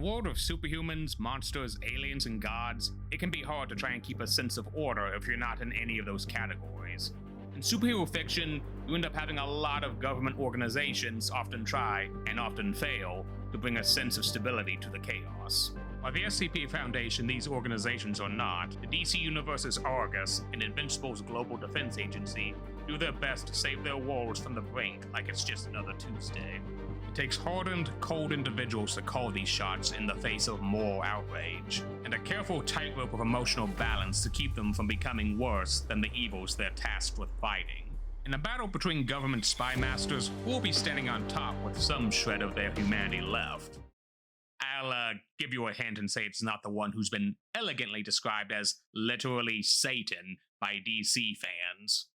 world of superhumans, monsters, aliens, and gods, it can be hard to try and keep a sense of order if you're not in any of those categories. In superhero fiction, you end up having a lot of government organizations often try, and often fail, to bring a sense of stability to the chaos. While the SCP Foundation these organizations are not, the DC Universe's Argus and Invincible's Global Defense Agency do their best to save their worlds from the brink like it's just another Tuesday. It takes hardened, cold individuals to call these shots in the face of moral outrage, and a careful tightrope of emotional balance to keep them from becoming worse than the evils they're tasked with fighting. In a battle between government spymasters, we'll be standing on top with some shred of their humanity left. I'll give you a hint and say it's not the one who's been elegantly described as literally Satan by DC fans.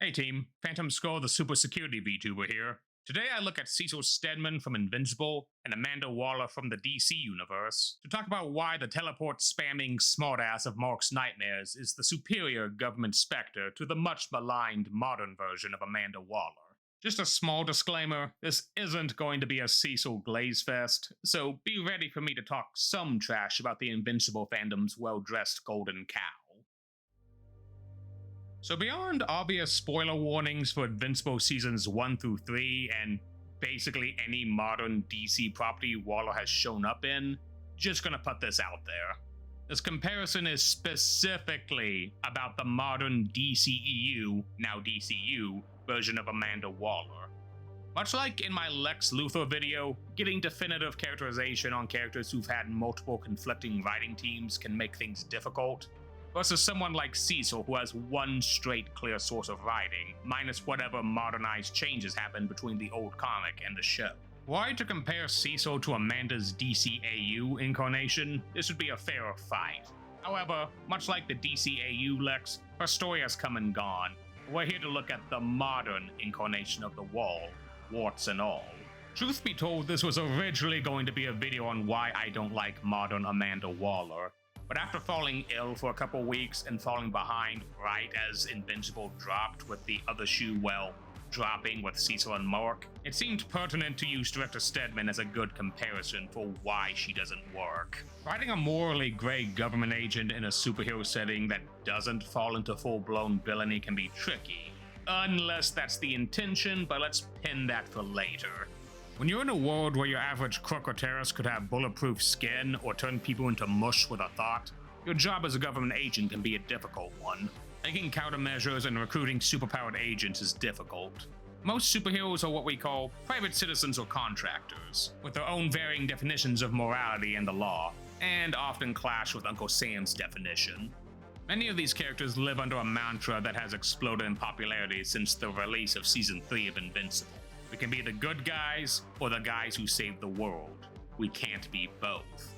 Hey team, Phantom Skull the Super Security VTuber here. Today I look at Cecil Stedman from Invincible and Amanda Waller from the DC universe to talk about why the teleport-spamming smartass of Mark's nightmares is the superior government specter to the much-maligned modern version of Amanda Waller. Just a small disclaimer, this isn't going to be a Cecil Glaze Fest, so be ready for me to talk some trash about the Invincible fandom's well-dressed golden cow. So beyond obvious spoiler warnings for Invincible Seasons 1 through 3 and basically any modern DC property Waller has shown up in, just gonna put this out there. This comparison is specifically about the modern DCEU, now DCU, version of Amanda Waller. Much like in my Lex Luthor video, getting definitive characterization on characters who've had multiple conflicting writing teams can make things difficult, versus someone like Cecil who has one straight clear source of writing, minus whatever modernized changes happen between the old comic and the show. Were I to compare Cecil to Amanda's DCAU incarnation, this would be a fairer fight. However, much like the DCAU Lex, her story has come and gone. We're here to look at the modern incarnation of the Wall, warts and all. Truth be told, this was originally going to be a video on why I don't like modern Amanda Waller, but after falling ill for a couple weeks and falling behind right as Invincible dropped with the other shoe, well, dropping with Cecil and Mark, it seemed pertinent to use Director Stedman as a good comparison for why she doesn't work. Writing a morally gray government agent in a superhero setting that doesn't fall into full-blown villainy can be tricky, unless that's the intention, but let's pin that for later. When you're in a world where your average crook or terrorist could have bulletproof skin or turn people into mush with a thought, your job as a government agent can be a difficult one. Making countermeasures and recruiting superpowered agents is difficult. Most superheroes are what we call private citizens or contractors, with their own varying definitions of morality and the law, and often clash with Uncle Sam's definition. Many of these characters live under a mantra that has exploded in popularity since the release of Season 3 of Invincible. We can be the good guys or the guys who save the world. We can't be both.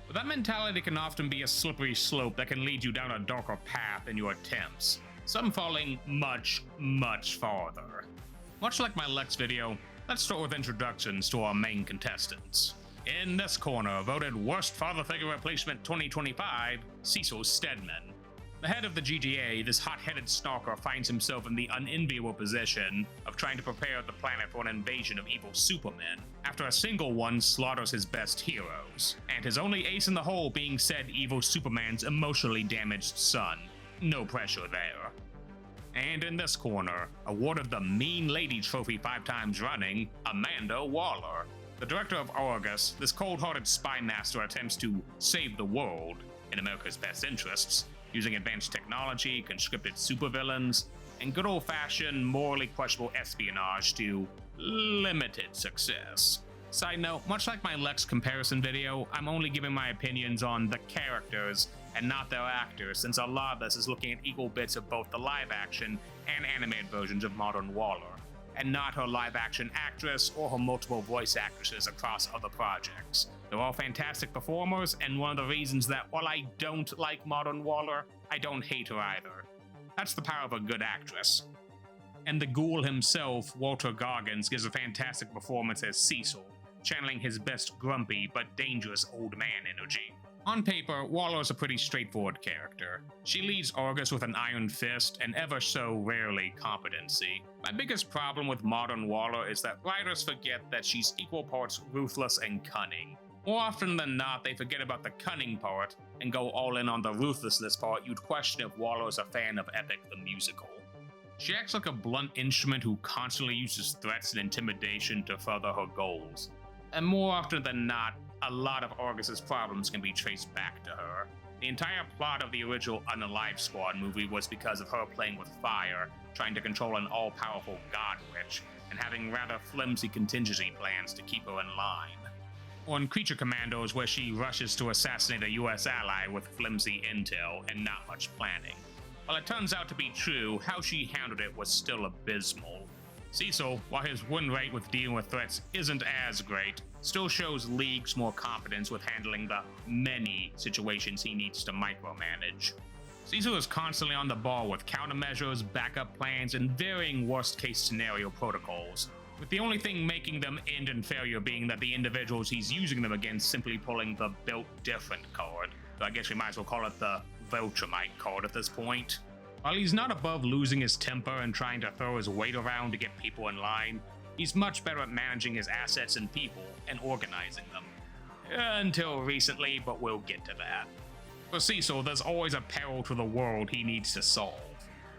But that mentality can often be a slippery slope that can lead you down a darker path in your attempts, some falling much, much farther. Much like my Lex video, let's start with introductions to our main contestants. In this corner, voted Worst Father Figure Replacement 2025, Cecil Stedman. The head of the GGA, this hot-headed snarker finds himself in the unenviable position of trying to prepare the planet for an invasion of evil supermen, after a single one slaughters his best heroes, and his only ace in the hole being said evil Superman's emotionally damaged son. No pressure there. And in this corner, awarded the Mean Lady Trophy 5 times running, Amanda Waller. The director of Argus, this cold-hearted spy master attempts to save the world, in America's best interests, using advanced technology, conscripted supervillains, and good old-fashioned, morally questionable espionage to limited success. Side note, much like my Lex comparison video, I'm only giving my opinions on the characters and not their actors, since a lot of this is looking at equal bits of both the live-action and animated versions of modern Waller, and not her live-action actress or her multiple voice actresses across other projects. They're all fantastic performers, and one of the reasons that while I don't like modern Waller, I don't hate her either. That's the power of a good actress. And the ghoul himself, Walter Goggins, gives a fantastic performance as Cecil, channeling his best grumpy but dangerous old man energy. On paper, Waller is a pretty straightforward character. She leads Argus with an iron fist and ever so rarely competency. My biggest problem with modern Waller is that writers forget that she's equal parts ruthless and cunning. More often than not, they forget about the cunning part and go all in on the ruthlessness part. You'd question if Waller is a fan of Epic the Musical. She acts like a blunt instrument who constantly uses threats and intimidation to further her goals. And more often than not, a lot of Argus's problems can be traced back to her. The entire plot of the original Unalive Squad movie was because of her playing with fire, trying to control an all-powerful god witch, and having rather flimsy contingency plans to keep her in line. Or in Creature Commandos, where she rushes to assassinate a US ally with flimsy intel and not much planning. While it turns out to be true, how she handled it was still abysmal. Cecil, while his win rate with dealing with threats isn't as great, still shows leagues more confidence with handling the many situations he needs to micromanage. Cecil is constantly on the ball with countermeasures, backup plans, and varying worst-case scenario protocols, with the only thing making them end in failure being that the individuals he's using them against simply pulling the built different card. So I guess we might as well call it the Viltrumite card at this point. While he's not above losing his temper and trying to throw his weight around to get people in line, he's much better at managing his assets and people and organizing them. Until recently, but we'll get to that. For Cecil, there's always a peril to the world he needs to solve.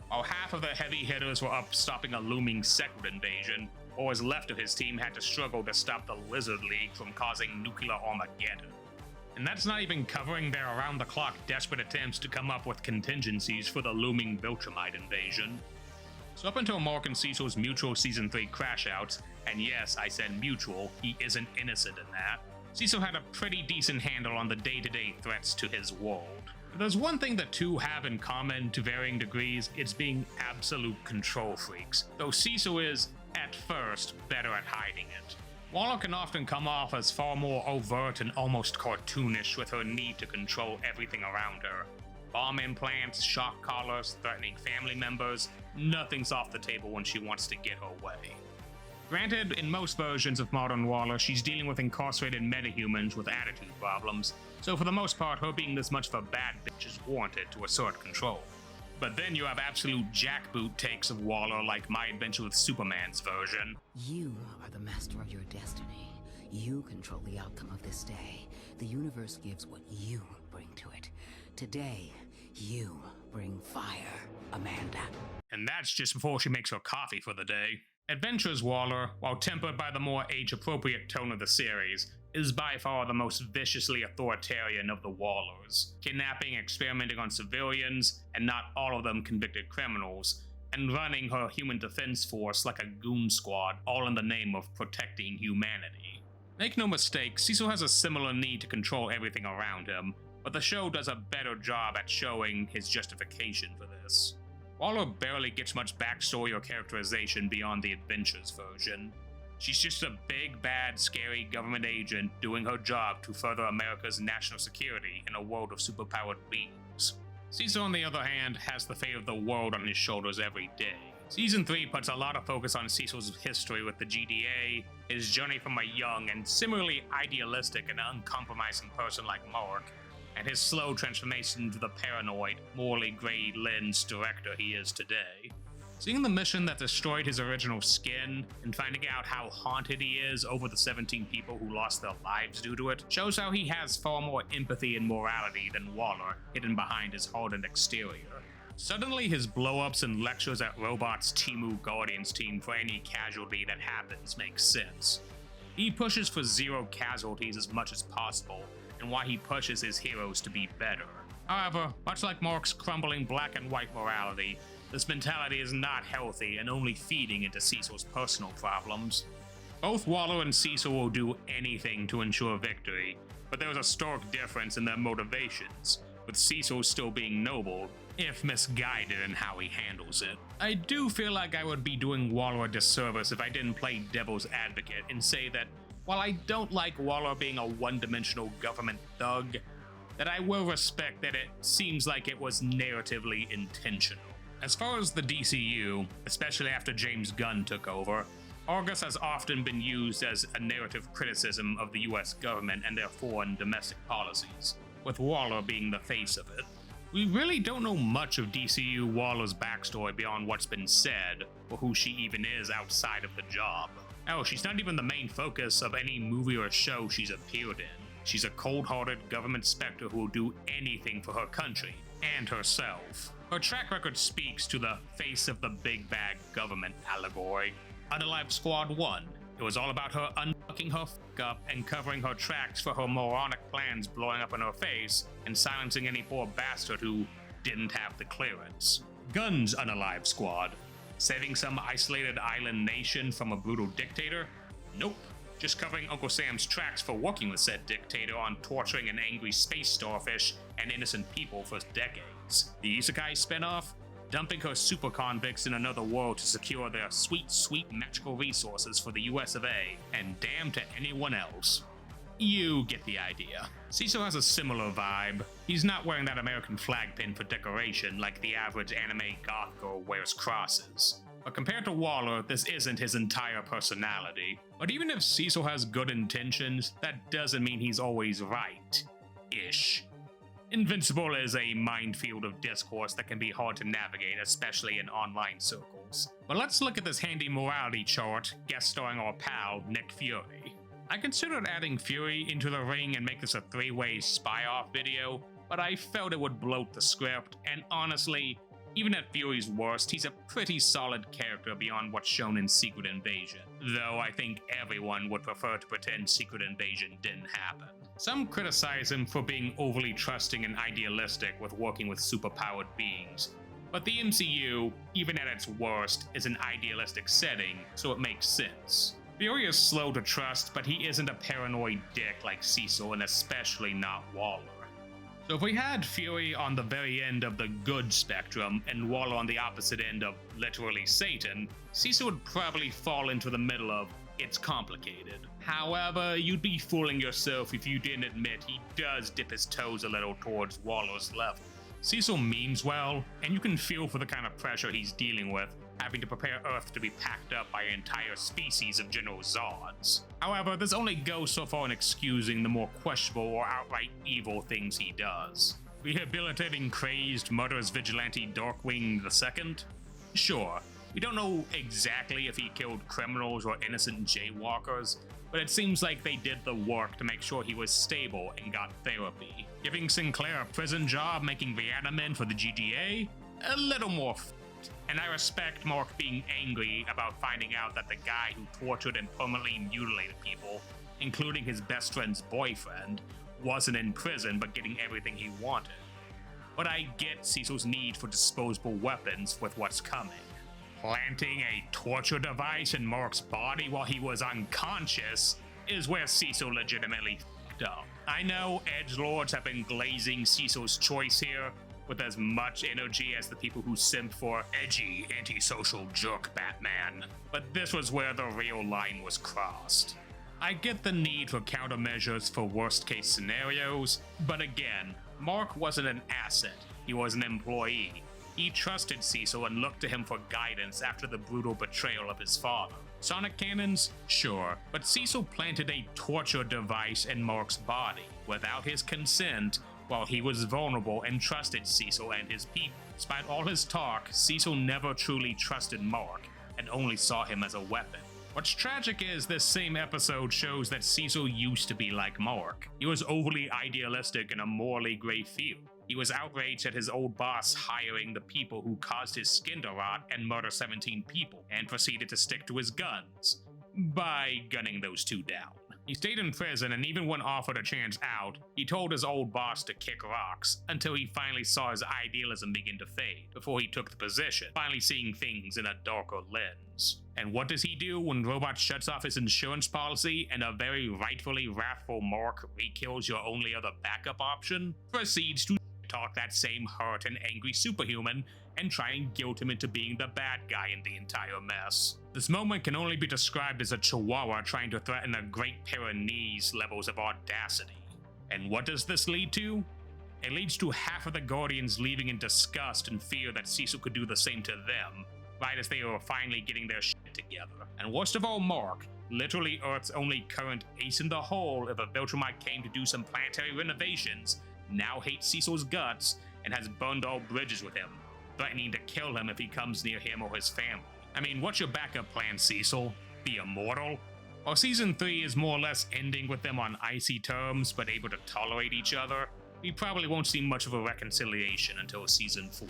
While half of the heavy hitters were up stopping a looming second invasion, what was left of his team had to struggle to stop the Lizard League from causing nuclear Armageddon. And that's not even covering their around-the-clock desperate attempts to come up with contingencies for the looming Viltrumite invasion. So up until Mark and Cecil's mutual Season 3 crash-outs, and yes, I said mutual, he isn't innocent in that, Cecil had a pretty decent handle on the day-to-day threats to his world. If there's one thing the two have in common to varying degrees, it's being absolute control freaks, though Cecil is, at first, better at hiding it. Waller can often come off as far more overt and almost cartoonish with her need to control everything around her. Bomb implants, shock collars, threatening family members, nothing's off the table when she wants to get her way. Granted, in most versions of modern Waller, she's dealing with incarcerated metahumans with attitude problems, so for the most part, her being this much of a bad bitch is warranted to assert control. But then you have absolute jackboot takes of Waller like My Adventure with Superman's version. You are the master of your destiny. You control the outcome of this day. The universe gives what you bring to it. Today, you bring fire, Amanda. And that's just before she makes her coffee for the day. Adventures Waller, while tempered by the more age-appropriate tone of the series, is by far the most viciously authoritarian of the Wallers, kidnapping, experimenting on civilians, and not all of them convicted criminals, and running her human defense force like a goon squad, all in the name of protecting humanity. Make no mistake, Cecil has a similar need to control everything around him, but the show does a better job at showing his justification for this. Waller barely gets much backstory or characterization beyond the Adventures version. She's just a big, bad, scary government agent doing her job to further America's national security in a world of superpowered beings. Cecil, on the other hand, has the fate of the world on his shoulders every day. Season 3 puts a lot of focus on Cecil's history with the GDA, his journey from a young and similarly idealistic and uncompromising person like Mark, and his slow transformation into the paranoid, morally gray-lensed director he is today. Seeing the mission that destroyed his original skin, and finding out how haunted he is over the 17 people who lost their lives due to it, shows how he has far more empathy and morality than Waller, hidden behind his hardened exterior. Suddenly, his blow-ups and lectures at Robot's Timu Guardians team for any casualty that happens makes sense. He pushes for zero casualties as much as possible, and why he pushes his heroes to be better. However, much like Mark's crumbling black and white morality, this mentality is not healthy and only feeding into Cecil's personal problems. Both Waller and Cecil will do anything to ensure victory, but there is a stark difference in their motivations, with Cecil still being noble, if misguided in how he handles it. I do feel like I would be doing Waller a disservice if I didn't play devil's advocate and say that while I don't like Waller being a one-dimensional government thug, that I will respect that it seems like it was narratively intentional. As far as the DCU, especially after James Gunn took over, Argus has often been used as a narrative criticism of the US government and their foreign domestic policies, with Waller being the face of it. We really don't know much of DCU Waller's backstory beyond what's been said, or who she even is outside of the job. Oh, she's not even the main focus of any movie or show she's appeared in. She's a cold-hearted government specter who will do anything for her country and herself. Her track record speaks to the face of the big bag government allegory. Unalive Squad 1. It was all about her unfucking her up and covering her tracks for her moronic plans blowing up in her face and silencing any poor bastard who didn't have the clearance. Guns Unalive Squad. Saving some isolated island nation from a brutal dictator? Nope. Just covering Uncle Sam's tracks for working with said dictator on torturing an angry space starfish and innocent people for decades. The Isekai spinoff? Dumping her super convicts in another world to secure their sweet, sweet magical resources for the US of A, and damn to anyone else. You get the idea. Cecil has a similar vibe. He's not wearing that American flag pin for decoration like the average anime goth girl wears crosses. But compared to Waller, this isn't his entire personality. But even if Cecil has good intentions, that doesn't mean he's always right. Ish. Invincible is a minefield of discourse that can be hard to navigate, especially in online circles. But let's look at this handy morality chart, guest starring our pal, Nick Fury. I considered adding Fury into the ring and make this a 3-way spy-off video, but I felt it would bloat the script, and honestly, even at Fury's worst, he's a pretty solid character beyond what's shown in Secret Invasion, though I think everyone would prefer to pretend Secret Invasion didn't happen. Some criticize him for being overly trusting and idealistic with working with superpowered beings, but the MCU, even at its worst, is an idealistic setting, so it makes sense. Fury is slow to trust, but he isn't a paranoid dick like Cecil, and especially not Waller. So if we had Fury on the very end of the good spectrum and Waller on the opposite end of literally Satan, Cecil would probably fall into the middle of it's complicated. However, you'd be fooling yourself if you didn't admit he does dip his toes a little towards Waller's level. Cecil means well, and you can feel for the kind of pressure he's dealing with, having to prepare Earth to be packed up by an entire species of General Zods. However, this only goes so far in excusing the more questionable or outright evil things he does. Rehabilitating crazed, murderous vigilante Darkwing II? Sure, we don't know exactly if he killed criminals or innocent jaywalkers, but it seems like they did the work to make sure he was stable and got therapy. Giving Sinclair a prison job making reanimin for the GDA? A little more and I respect Mark being angry about finding out that the guy who tortured and permanently mutilated people, including his best friend's boyfriend, wasn't in prison but getting everything he wanted. But I get Cecil's need for disposable weapons with what's coming. Planting a torture device in Mark's body while he was unconscious is where Cecil legitimately f***ed up. I know edgelords have been glazing Cecil's choice here with as much energy as the people who simp for edgy, antisocial jerk Batman, but this was where the real line was crossed. I get the need for countermeasures for worst-case scenarios, but again, Mark wasn't an asset, he was an employee. He trusted Cecil and looked to him for guidance after the brutal betrayal of his father. Sonic cannons? Sure, but Cecil planted a torture device in Mark's body without his consent while he was vulnerable and trusted Cecil and his people. Despite all his talk, Cecil never truly trusted Mark and only saw him as a weapon. What's tragic is this same episode shows that Cecil used to be like Mark. He was overly idealistic in a morally gray field. He was outraged at his old boss hiring the people who caused his skin to rot and murder 17 people, and proceeded to stick to his guns by gunning those two down. He stayed in prison, and even when offered a chance out, he told his old boss to kick rocks until he finally saw his idealism begin to fade before he took the position, finally seeing things in a darker lens. And what does he do when Robot shuts off his insurance policy and a very rightfully wrathful Mark re-kills your only other backup option? Proceeds to talk that same hurt and angry superhuman and try and guilt him into being the bad guy in the entire mess. This moment can only be described as a chihuahua trying to threaten a great Pyrenees levels of audacity. And what does this lead to? It leads to half of the Guardians leaving in disgust and fear that Cecil could do the same to them, right as they were finally getting their shit together. And worst of all, Mark, literally Earth's only current ace in the hole if a Viltrumite came to do some planetary renovations, now hates Cecil's guts and has burned all bridges with him, threatening to kill him if he comes near him or his family. I mean, what's your backup plan, Cecil? Be immortal? While Season 3 is more or less ending with them on icy terms but able to tolerate each other, we probably won't see much of a reconciliation until Season 4.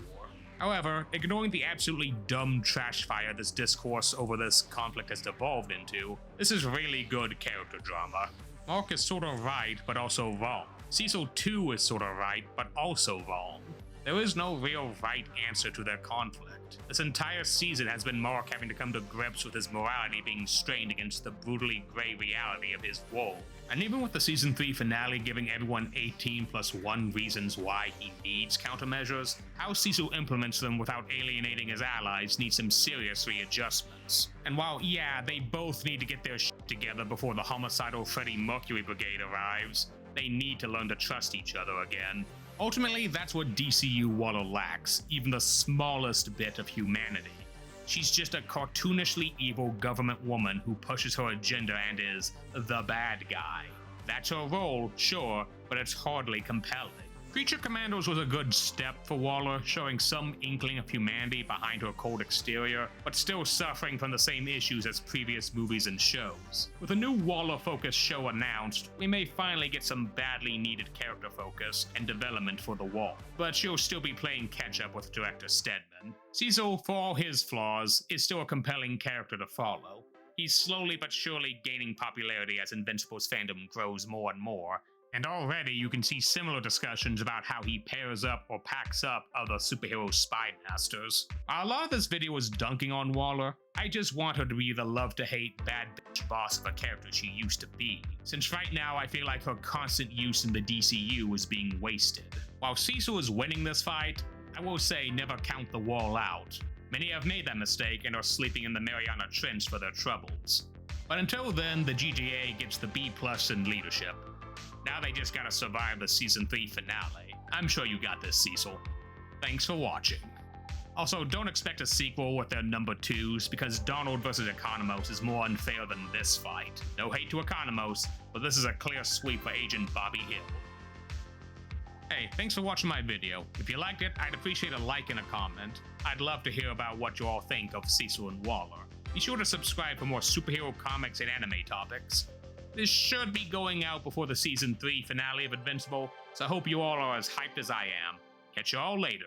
However, ignoring the absolutely dumb trash fire this discourse over this conflict has devolved into, this is really good character drama. Mark is sorta right, but also wrong. Cecil too is sorta right, but also wrong. There is no real right answer to their conflict. This entire season has been Mark having to come to grips with his morality being strained against the brutally grey reality of his role. And even with the Season 3 finale giving everyone 18 plus 1 reasons why he needs countermeasures, how Cecil implements them without alienating his allies needs some serious readjustments. And while, yeah, they both need to get their shit together before the homicidal Freddie Mercury Brigade arrives, they need to learn to trust each other again. Ultimately, that's what DCU Waller lacks, even the smallest bit of humanity. She's just a cartoonishly evil government woman who pushes her agenda and is the bad guy. That's her role, sure, but it's hardly compelling. Creature Commandos was a good step for Waller, showing some inkling of humanity behind her cold exterior, but still suffering from the same issues as previous movies and shows. With a new Waller-focused show announced, we may finally get some badly needed character focus and development for the Wall, but she'll still be playing catch-up with director Stedman. Cecil, for all his flaws, is still a compelling character to follow. He's slowly but surely gaining popularity as Invincible's fandom grows more and more, and already you can see similar discussions about how he pairs up or packs up other superhero spy masters. A lot of this video is dunking on Waller. I just want her to be the love-to-hate bad bitch boss of a character she used to be, since right now I feel like her constant use in the DCU is being wasted. While Cecil is winning this fight, I will say never count the Wall out. Many have made that mistake and are sleeping in the Mariana Trench for their troubles. But until then, the GGA gets the B+ in leadership. Now they just gotta survive the Season 3 finale. I'm sure you got this, Cecil. Thanks for watching. Also, don't expect a sequel with their number 2s, because Donald vs. Economos is more unfair than this fight. No hate to Economos, but this is a clear sweep for Agent Bobby Hill. Hey, thanks for watching my video. If you liked it, I'd appreciate a like and a comment. I'd love to hear about what you all think of Cecil and Waller. Be sure to subscribe for more superhero comics and anime topics. This should be going out before the Season 3 finale of Invincible, so I hope you all are as hyped as I am. Catch you all later.